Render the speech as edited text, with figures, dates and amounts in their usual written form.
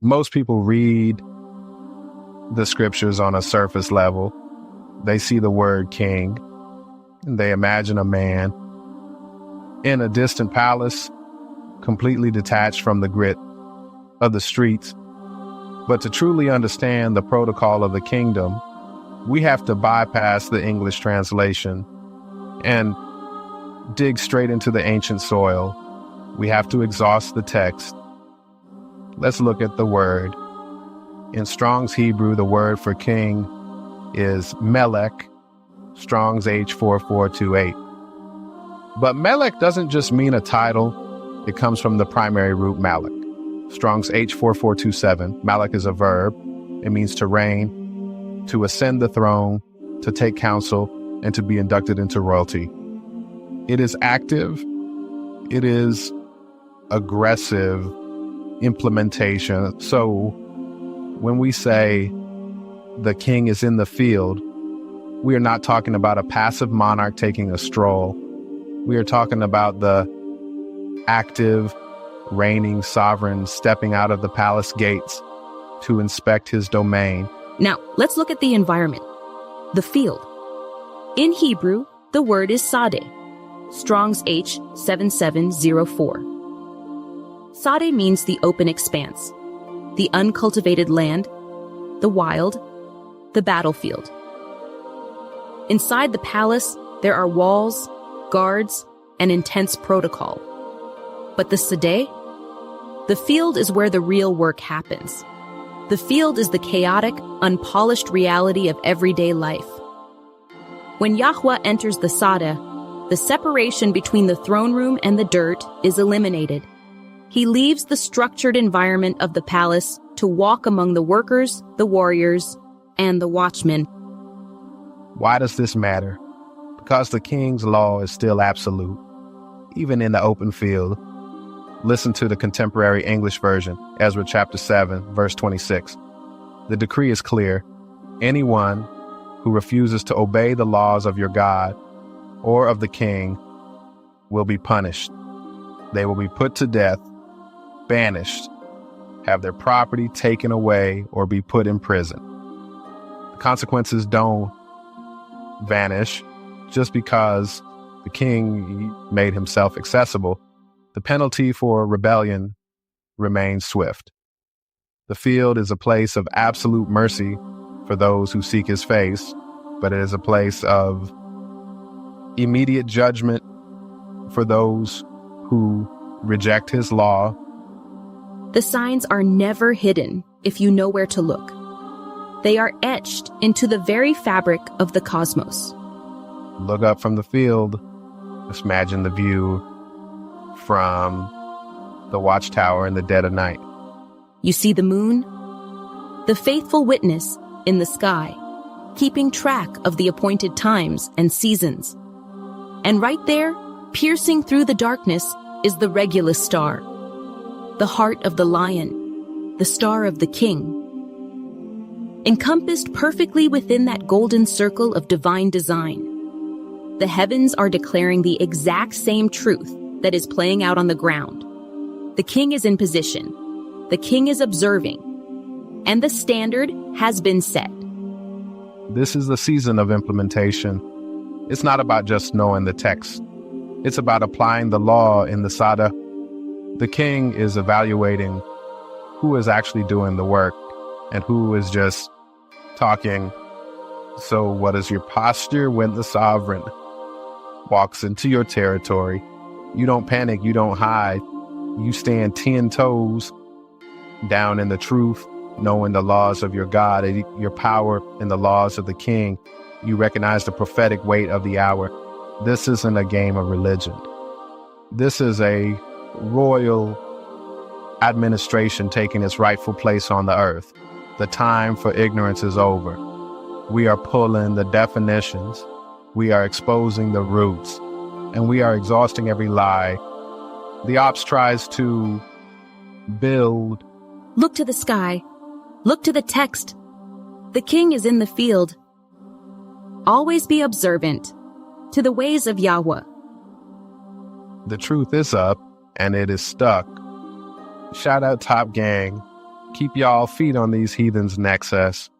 Most people read the scriptures on a surface level. They see the word king, and they imagine a man in a distant palace, completely detached from the grit of the streets. But to truly understand the protocol of the kingdom, we have to bypass the English translation and dig straight into the ancient soil. We have to exhaust the text. Let's look at the word. In Strong's Hebrew, the word for king is Melech, Strong's H4428. But Melech doesn't just mean a title. It comes from the primary root Malach. Strong's H4427. Malach is a verb. It means to reign, to ascend the throne, to take counsel, and to be inducted into royalty. It is active. It is aggressive implementation. So when we say the king is in the field, we are not talking about a passive monarch taking a stroll. We are talking about the active, reigning sovereign stepping out of the palace gates to inspect his domain. Now, let's look at the environment, the field. In Hebrew, the word is Sadeh, Strong's H7704. Sadeh means the open expanse, the uncultivated land, the wild, the battlefield. Inside the palace, there are walls, guards, and intense protocol. But the Sadeh, the field is where the real work happens. The field is the chaotic, unpolished reality of everyday life. When Yahweh enters the Sadeh, the separation between the throne room and the dirt is eliminated. He leaves the structured environment of the palace to walk among the workers, the warriors, and the watchmen. Why does this matter? Because the king's law is still absolute, even in the open field. Listen to the contemporary English version, Ezra chapter 7, verse 26. The decree is clear. Anyone who refuses to obey the laws of your God or of the king will be punished. They will be put to death, banished, have their property taken away, or be put in prison. The consequences don't vanish just because the king made himself accessible. The penalty for rebellion remains swift. The field is a place of absolute mercy for those who seek his face, but it is a place of immediate judgment for those who reject his law. The signs are never hidden if you know where to look. They are etched into the very fabric of the cosmos. Look up from the field. Just imagine the view from the Watchtower in the dead of night. You see the moon, the faithful witness in the sky, keeping track of the appointed times and seasons. And right there, piercing through the darkness, is the Regulus star, the heart of the lion, the star of the king. Encompassed perfectly within that golden circle of divine design, the heavens are declaring the exact same truth that is playing out on the ground. The king is in position. The king is observing. And the standard has been set. This is the season of implementation. It's not about just knowing the text. It's about applying the law in the Sadeh. The king is evaluating who is actually doing the work and who is just talking. So what is your posture when the sovereign walks into your territory? You don't panic, you don't hide. You stand 10 toes down in the truth, knowing the laws of your God, your power, and the laws of the king. You recognize the prophetic weight of the hour. This isn't a game of religion. This is a royal administration taking its rightful place on the earth. The time for ignorance is over. We are pulling the definitions. We are exposing the roots. And we are exhausting every lie. The ops tries to build. Look to the sky. Look to the text. The king is in the field. Always be observant to the ways of Yahweh. The truth is up, and it is stuck. Shout out Top Gang. Keep y'all feet on these heathens' nexus.